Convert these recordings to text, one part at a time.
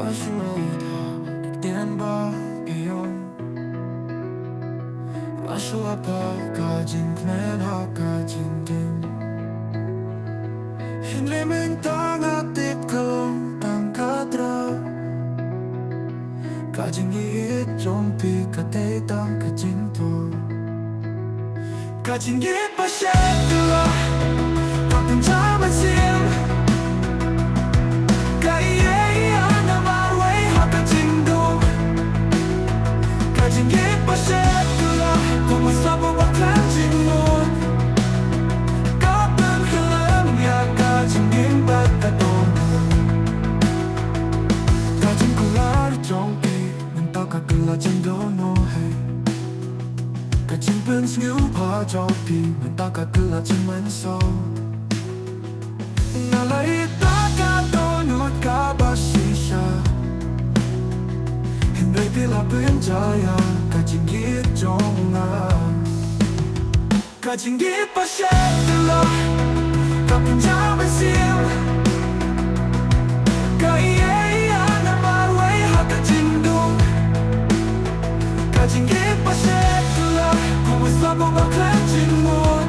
Nagdiyan ba ngayon? Pagkajing kajing din Hinliming tangatip kalong tangkadra Kajing iit jompi katay tang kajing to Kajing iit pa siya dula Kapag jaman sim Kajing iit pa siya dula Kumasabog ang kajing mo Kapag halang ya kajing imbat katong Kajing kular jongki Mentakakala jendono hey Kajing pens ngiu pa jompi Mentakakala jemanso Nalai takadonut kabasisya Hindray pila penjaya Kajing iit jonga Kajing iit pa siya dula Kapag jaman sim Kaiya na marway hakajing dong Kajing iit pa siya dula Kumasabog ang kajing mo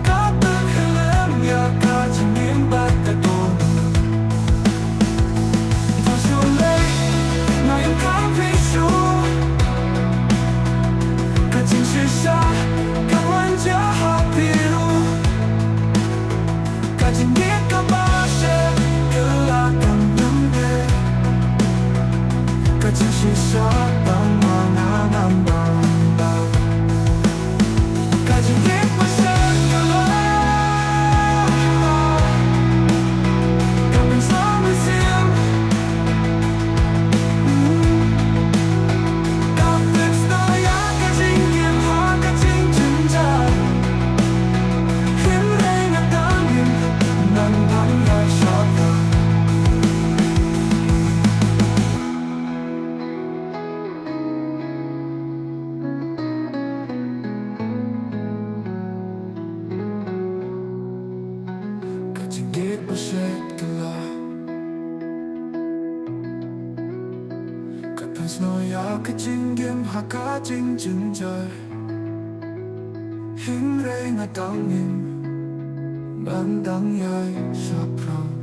Kapag halam ya kajing imbat katong Kajing iit ka ba siya Gelakang nangge Kajing sisa Ang mga nambang Kajing iit pa siya Gelakang Kapag sama sim Kapag stoya Kajing iit ha Kajing jenjang Kajing iit pa siya dula Kapag snoya kajing gim ha kajing jenjay Hingray nga tangin Bandang yay sa prang